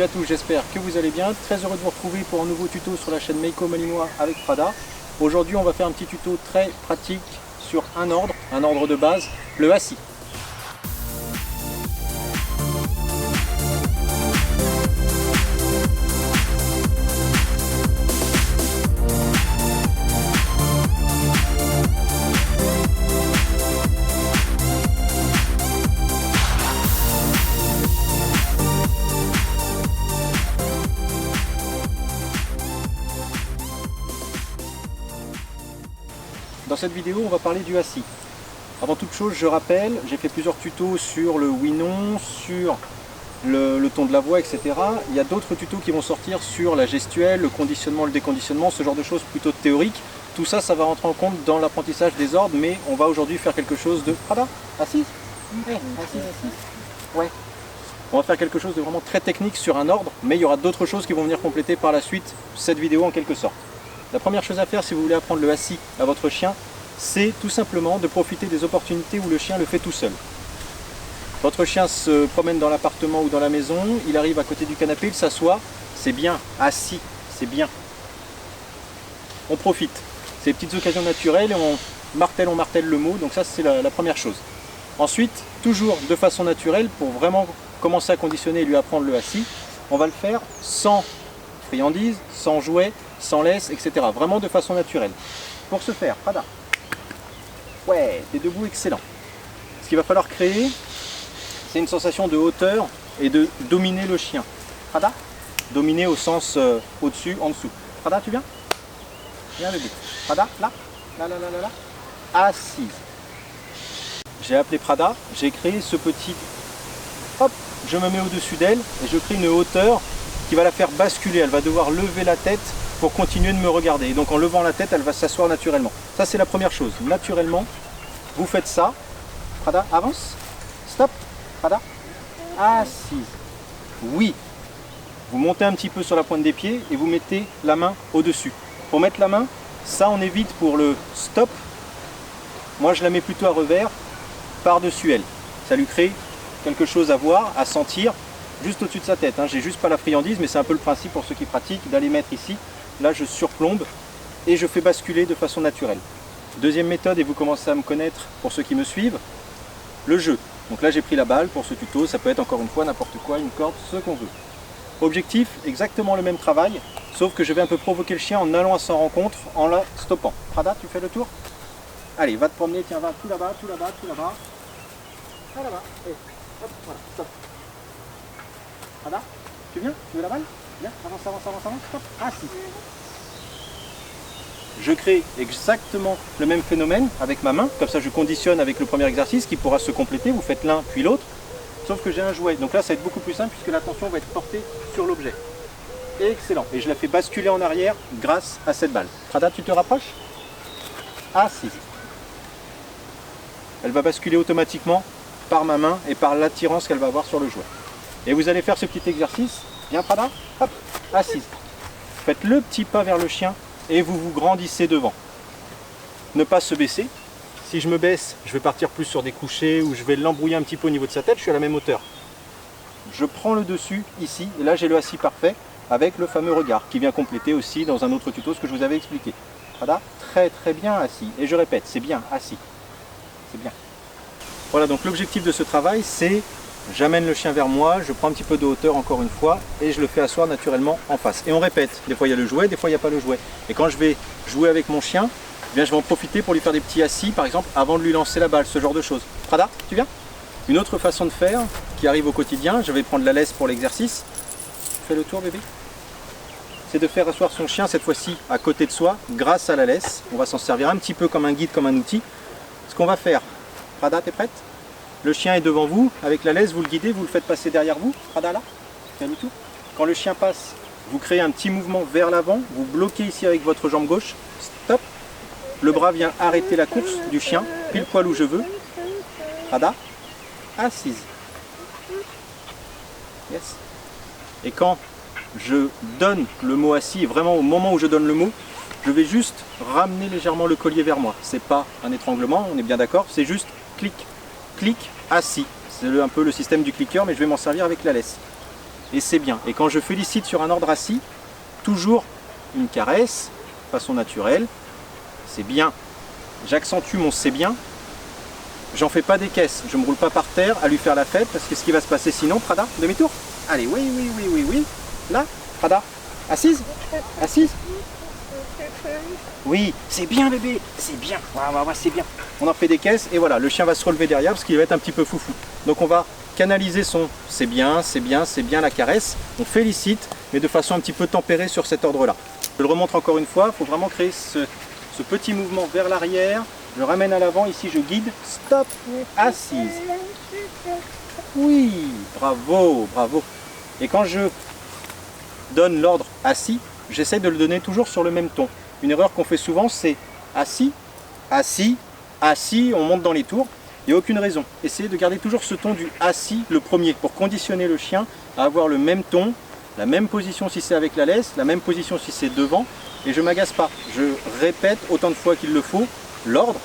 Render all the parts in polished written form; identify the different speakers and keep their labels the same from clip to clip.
Speaker 1: Salut à tous, j'espère que vous allez bien. Très heureux de vous retrouver pour un nouveau tuto sur la chaîne Meiko Malinois avec Prada. Aujourd'hui, on va faire un petit tuto très pratique sur un ordre de base, le assis. Dans cette vidéo, on va parler du assis. Avant toute chose, je rappelle, j'ai fait plusieurs tutos sur le oui-non, sur le ton de la voix, etc. Il y a d'autres tutos qui vont sortir sur la gestuelle, le conditionnement, le déconditionnement, ce genre de choses plutôt théoriques. Tout ça, ça va rentrer en compte dans l'apprentissage des ordres, mais on va aujourd'hui faire quelque chose de... Prada, assise. Assise. Ouais. On va faire quelque chose de vraiment très technique sur un ordre, mais il y aura d'autres choses qui vont venir compléter par la suite cette vidéo en quelque sorte. La première chose à faire si vous voulez apprendre le assis à votre chien, c'est tout simplement de profiter des opportunités où le chien le fait tout seul. Votre chien se promène dans l'appartement ou dans la maison, il arrive à côté du canapé, il s'assoit, c'est bien, assis, c'est bien. On profite, c'est des petites occasions naturelles et on martèle le mot, donc ça c'est la première chose. Ensuite, toujours de façon naturelle, pour vraiment commencer à conditionner et lui apprendre le assis, on va le faire sans friandises, sans jouets, sans laisse, etc. Vraiment de façon naturelle. Pour ce faire, Prada. Ouais, t'es debout, excellent. Ce qu'il va falloir créer, c'est une sensation de hauteur et de dominer le chien. Prada. Dominer au sens au-dessus, en dessous. Prada, tu viens? Viens bébé. Prada, là. Assise. J'ai appelé Prada, j'ai créé ce petit... Hop, je me mets au-dessus d'elle et je crée une hauteur qui va la faire basculer. Elle va devoir lever la tête pour continuer de me regarder. Et donc en levant la tête, elle va s'asseoir naturellement. Ça c'est la première chose. Naturellement, vous faites ça. Prada, avance. Stop. Prada. Assise. Oui. Vous montez un petit peu sur la pointe des pieds et vous mettez la main au-dessus. Pour mettre la main, ça on évite pour le stop. Moi je la mets plutôt à revers, par-dessus elle. Ça lui crée quelque chose à voir, à sentir, juste au-dessus de sa tête. J'ai juste pas la friandise, mais c'est un peu le principe pour ceux qui pratiquent, d'aller mettre ici. Là, je surplombe et je fais basculer de façon naturelle. Deuxième méthode, et vous commencez à me connaître pour ceux qui me suivent, le jeu. Donc là, j'ai pris la balle pour ce tuto. Ça peut être encore une fois n'importe quoi, une corde, ce qu'on veut. Objectif, exactement le même travail, sauf que je vais un peu provoquer le chien en allant à sa rencontre, en la stoppant. Prada, tu fais le tour? Allez, va te promener, tiens, va tout là-bas, tout là-bas, tout là-bas. Ah, là-bas, et hop, voilà, stop. Prada, tu viens? Tu veux la balle? Viens, avance, stop, assis. Je crée exactement le même phénomène avec ma main, comme ça je conditionne avec le premier exercice qui pourra se compléter, vous faites l'un puis l'autre, sauf que j'ai un jouet, donc là ça va être beaucoup plus simple puisque l'attention va être portée sur l'objet. Excellent, et je la fais basculer en arrière grâce à cette balle. Prada, tu te rapproches? Assise. Elle va basculer automatiquement par ma main et par l'attirance qu'elle va avoir sur le jouet. Et vous allez faire ce petit exercice. Viens Prada, hop, assise. Faites le petit pas vers le chien et vous vous grandissez devant. Ne pas se baisser. Si je me baisse, je vais partir plus sur des couchers ou je vais l'embrouiller un petit peu au niveau de sa tête, je suis à la même hauteur. Je prends le dessus ici et là j'ai le assis parfait avec le fameux regard qui vient compléter aussi dans un autre tuto ce que je vous avais expliqué. Prada, très bien assis. Et je répète, c'est bien assis. C'est bien. Voilà, donc l'objectif de ce travail, c'est j'amène le chien vers moi, je prends un petit peu de hauteur encore une fois et je le fais asseoir naturellement en face. Et on répète, des fois il y a le jouet, des fois il n'y a pas le jouet. Et quand je vais jouer avec mon chien, eh bien, je vais en profiter pour lui faire des petits assis par exemple avant de lui lancer la balle, ce genre de choses. Prada, tu viens? Une autre façon de faire qui arrive au quotidien, je vais prendre la laisse pour l'exercice. Fais le tour bébé. C'est de faire asseoir son chien cette fois-ci à côté de soi grâce à la laisse. On va s'en servir un petit peu comme un guide, comme un outil. Ce qu'on va faire, Prada, t'es prête? Le chien est devant vous, avec la laisse, vous le guidez, vous le faites passer derrière vous. Prada, là, fais le tour. Quand le chien passe, vous créez un petit mouvement vers l'avant, vous bloquez ici avec votre jambe gauche, stop. Le bras vient arrêter la course du chien, pile poil où je veux. Prada, assise. Yes. Et quand je donne le mot assis, et vraiment au moment où je donne le mot, je vais juste ramener légèrement le collier vers moi. C'est pas un étranglement, on est bien d'accord, c'est juste clic, clic, assis. C'est un peu le système du clicker, mais je vais m'en servir avec la laisse. et c'est bien. Et quand je félicite sur un ordre assis, toujours une caresse, façon naturelle, c'est bien. J'accentue mon c'est bien, j'en fais pas des caisses, je me roule pas par terre à lui faire la fête, parce que ce qui va se passer sinon, Prada, demi-tour. Allez, oui, oui, oui, oui, oui. Là, Prada, assise, assise. Oui, c'est bien bébé, c'est bien, c'est bien. On en fait des caisses et voilà, le chien va se relever derrière parce qu'il va être un petit peu foufou. Donc on va canaliser son c'est bien, c'est bien, c'est bien la caresse. On félicite, mais de façon un petit peu tempérée sur cet ordre-là. Je le remontre encore une fois, il faut vraiment créer ce petit mouvement vers l'arrière. Je ramène à l'avant, ici je guide, stop, assise. Oui, bravo, bravo. Et quand je donne l'ordre assis, j'essaie de le donner toujours sur le même ton. Une erreur qu'on fait souvent, c'est assis, assis, assis, on monte dans les tours. Il n'y a aucune raison. Essayez de garder toujours ce ton du assis, le premier, pour conditionner le chien à avoir le même ton, la même position si c'est avec la laisse, la même position si c'est devant. Et je ne m'agace pas. Je répète autant de fois qu'il le faut l'ordre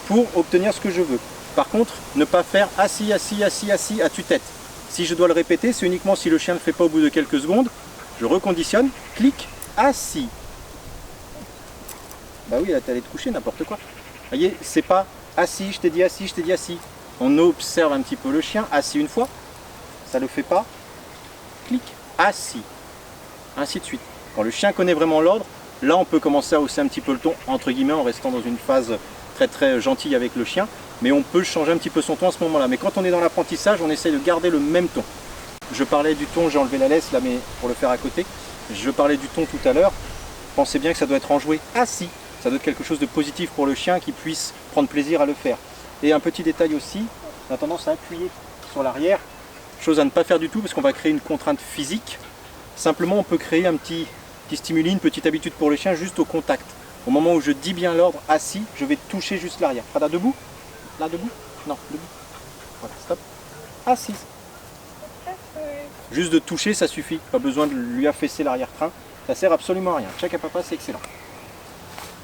Speaker 1: pour obtenir ce que je veux. Par contre, ne pas faire assis, assis, assis, assis à tue-tête. Si je dois le répéter, c'est uniquement si le chien ne le fait pas au bout de quelques secondes. Je reconditionne, clic, assis. Bah oui, là t'es allé te coucher, n'importe quoi. Vous voyez, c'est pas assis, je t'ai dit assis, je t'ai dit assis. On observe un petit peu le chien, assis une fois, ça le fait pas, clic, assis. Ainsi de suite. Quand le chien connaît vraiment l'ordre, là on peut commencer à hausser un petit peu le ton, entre guillemets, en restant dans une phase très très gentille avec le chien. Mais on peut changer un petit peu son ton à ce moment-là. Mais quand on est dans l'apprentissage, on essaye de garder le même ton. Je parlais du ton, j'ai enlevé la laisse là, mais pour le faire à côté. Je parlais du ton tout à l'heure. Pensez bien que ça doit être enjoué assis. Ça doit être quelque chose de positif pour le chien qui puisse prendre plaisir à le faire. Et un petit détail aussi, on a tendance à appuyer sur l'arrière. Chose à ne pas faire du tout parce qu'on va créer une contrainte physique. Simplement, on peut créer un petit stimuli, une petite habitude pour le chien juste au contact. Au moment où je dis bien l'ordre assis, je vais toucher juste l'arrière. Prada, debout. Là, debout. Non, debout. Voilà, stop. Assise. Juste de toucher, ça suffit. Pas besoin de lui affaisser l'arrière-train. Ça sert absolument à rien. Check à papa, c'est excellent.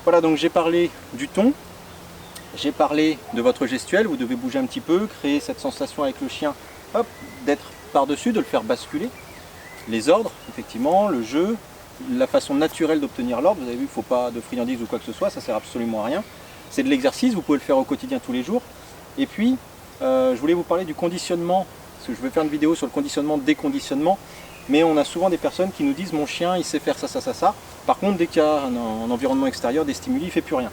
Speaker 1: Voilà, donc j'ai parlé du ton. J'ai parlé de votre gestuelle. Vous devez bouger un petit peu, créer cette sensation avec le chien, hop, d'être par-dessus, de le faire basculer. Les ordres, effectivement, le jeu, la façon naturelle d'obtenir l'ordre. Vous avez vu, il ne faut pas de friandises ou quoi que ce soit, ça sert absolument à rien. C'est de l'exercice, vous pouvez le faire au quotidien tous les jours. Et puis, je voulais vous parler du conditionnement, parce que je vais faire une vidéo sur le conditionnement, déconditionnement. Mais on a souvent des personnes qui nous disent mon chien il sait faire ça, ça, ça, ça. Par contre, dès qu'il y a un environnement extérieur, des stimuli, il ne fait plus rien.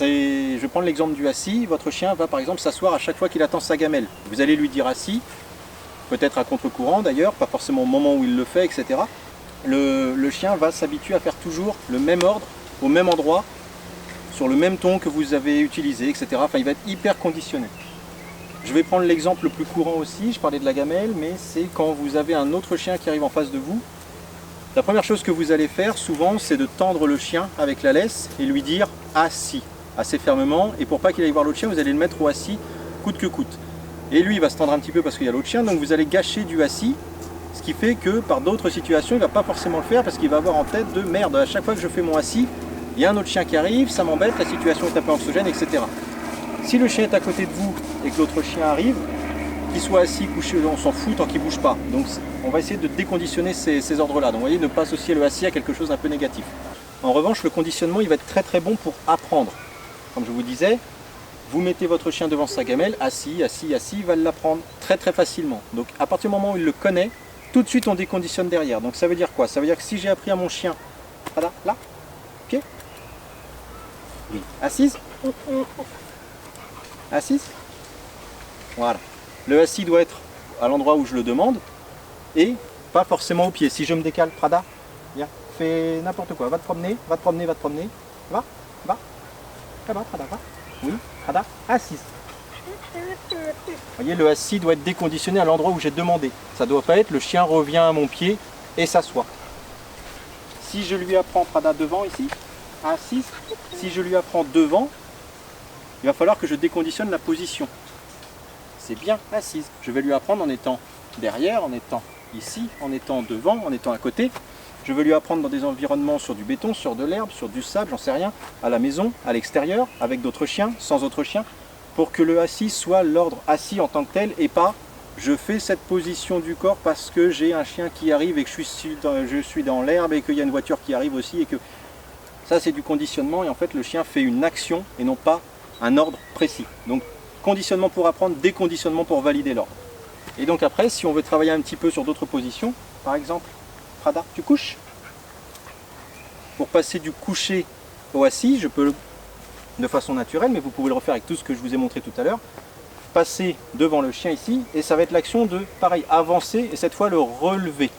Speaker 1: Je vais prendre l'exemple du assis. Votre chien va par exemple s'asseoir à chaque fois qu'il attend sa gamelle. Vous allez lui dire assis, peut-être à contre-courant d'ailleurs, pas forcément au moment où il le fait, etc. Le chien va s'habituer à faire toujours le même ordre, au même endroit, sur le même ton que vous avez utilisé, etc. Enfin, il va être hyper conditionné. Je vais prendre l'exemple le plus courant aussi, je parlais de la gamelle, mais c'est quand vous avez un autre chien qui arrive en face de vous. La première chose que vous allez faire souvent, c'est de tendre le chien avec la laisse et lui dire assis, assez fermement. Et pour pas qu'il aille voir l'autre chien, vous allez le mettre au assis, coûte que coûte. Et lui, il va se tendre un petit peu parce qu'il y a l'autre chien, donc vous allez gâcher du assis, ce qui fait que par d'autres situations, il ne va pas forcément le faire parce qu'il va avoir en tête de merde, à chaque fois que je fais mon assis, il y a un autre chien qui arrive, ça m'embête, la situation est un peu anxiogène, etc. Si le chien est à côté de vous et que l'autre chien arrive, qu'il soit assis, couché, on s'en fout tant qu'il ne bouge pas. Donc on va essayer de déconditionner ces ordres-là. Donc vous voyez, ne pas associer le assis à quelque chose d'un peu négatif. En revanche, le conditionnement, il va être très très bon pour apprendre. Comme je vous disais, vous mettez votre chien devant sa gamelle, assis, assis, assis, il va l'apprendre très très facilement. Donc à partir du moment où il le connaît, tout de suite on déconditionne derrière. Donc ça veut dire quoi? Ça veut dire que si j'ai appris à mon chien, voilà, là, pied, oui, assise, assise, voilà. Le assis doit être à l'endroit où je le demande et pas forcément au pied. Si je me décale, Prada, viens, fais n'importe quoi, va te promener, va te promener, va te promener, va, là-bas, Prada, va, oui, Prada, assise. Vous voyez, le assis doit être déconditionné à l'endroit où j'ai demandé. Ça ne doit pas être le chien revient à mon pied et s'assoit. Si je lui apprends Prada devant ici, assise, si je lui apprends devant, il va falloir que je déconditionne la position. C'est bien assise. Je vais lui apprendre en étant derrière, en étant ici, en étant devant, en étant à côté. Je vais lui apprendre dans des environnements sur du béton, sur de l'herbe, sur du sable, j'en sais rien, à la maison, à l'extérieur, avec d'autres chiens, sans autres chiens, pour que le assis soit l'ordre assis en tant que tel et pas je fais cette position du corps parce que j'ai un chien qui arrive et que je suis dans l'herbe et qu'il y a une voiture qui arrive aussi et que ça c'est du conditionnement et en fait le chien fait une action et non pas un ordre précis. Donc conditionnement pour apprendre, déconditionnement pour valider l'ordre. Et donc après, si on veut travailler un petit peu sur d'autres positions, par exemple, Prada, tu couches. Pour passer du couché au assis, je peux de façon naturelle, mais vous pouvez le refaire avec tout ce que je vous ai montré tout à l'heure, passer devant le chien ici, et ça va être l'action de, pareil, avancer, et cette fois le relever.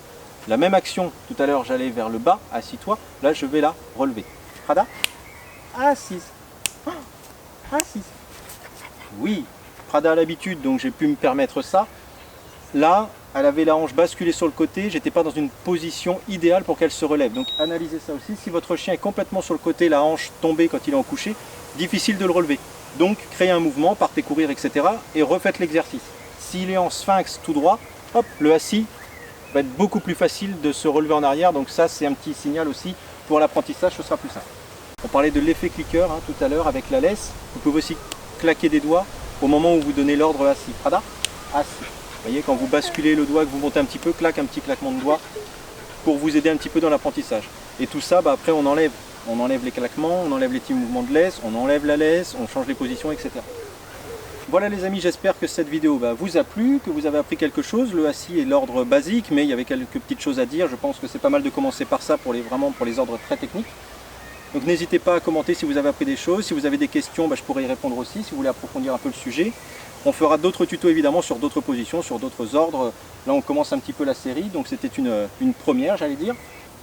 Speaker 1: La même action, tout à l'heure j'allais vers le bas, assis-toi, là je vais la relever. Prada, assise, assise. Oui, Prada a l'habitude, donc j'ai pu me permettre ça. Là, elle avait la hanche basculée sur le côté, j'étais pas dans une position idéale pour qu'elle se relève. Donc analysez ça aussi, si votre chien est complètement sur le côté, la hanche tombée quand il est en couché, difficile de le relever. Donc créez un mouvement, partez courir, etc. et refaites l'exercice. S'il est en sphinx tout droit, hop, le assis va être beaucoup plus facile de se relever en arrière. Donc ça c'est un petit signal aussi pour l'apprentissage, ce sera plus simple. On parlait de l'effet clicker tout à l'heure avec la laisse. Vous pouvez aussi claquer des doigts au moment où vous donnez l'ordre assis. Prada, assis. Vous voyez, quand vous basculez le doigt, que vous montez un petit peu, claque un petit claquement de doigt pour vous aider un petit peu dans l'apprentissage. Et tout ça, après on enlève les claquements, on enlève les petits mouvements de laisse, on enlève la laisse, on change les positions, etc. Voilà les amis, j'espère que cette vidéo vous a plu, que vous avez appris quelque chose. Le assis est l'ordre basique, mais il y avait quelques petites choses à dire. Je pense que c'est pas mal de commencer par ça vraiment pour les ordres très techniques. Donc n'hésitez pas à commenter si vous avez appris des choses. Si vous avez des questions, je pourrais y répondre aussi, si vous voulez approfondir un peu le sujet. On fera d'autres tutos évidemment sur d'autres positions, sur d'autres ordres. Là on commence un petit peu la série, donc c'était une première j'allais dire.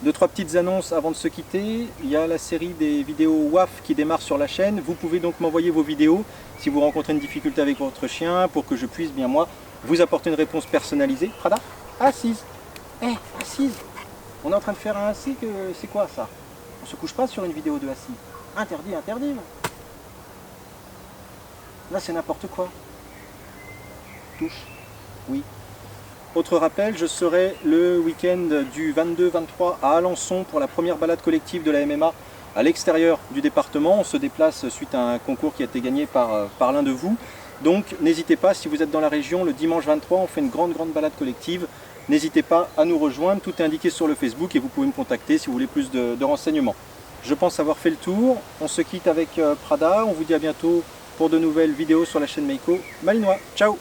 Speaker 1: 2-3 petites annonces avant de se quitter. Il y a la série des vidéos WAF qui démarre sur la chaîne. Vous pouvez donc m'envoyer vos vidéos si vous rencontrez une difficulté avec votre chien pour que je puisse bien moi vous apporter une réponse personnalisée. Prada, assise. Assise. On est en train de faire un assis, c'est quoi ça? On se couche pas sur une vidéo de assis. Interdit, interdit. Là c'est n'importe quoi. Touche. Oui. Autre rappel, je serai le week-end du 22-23 à Alençon pour la première balade collective de la MMA à l'extérieur du département. On se déplace suite à un concours qui a été gagné par l'un de vous. Donc n'hésitez pas, si vous êtes dans la région, le dimanche 23, on fait une grande balade collective. N'hésitez pas à nous rejoindre, tout est indiqué sur le Facebook et vous pouvez me contacter si vous voulez plus de renseignements. Je pense avoir fait le tour. On se quitte avec Prada, on vous dit à bientôt pour de nouvelles vidéos sur la chaîne Meiko Malinois. Ciao!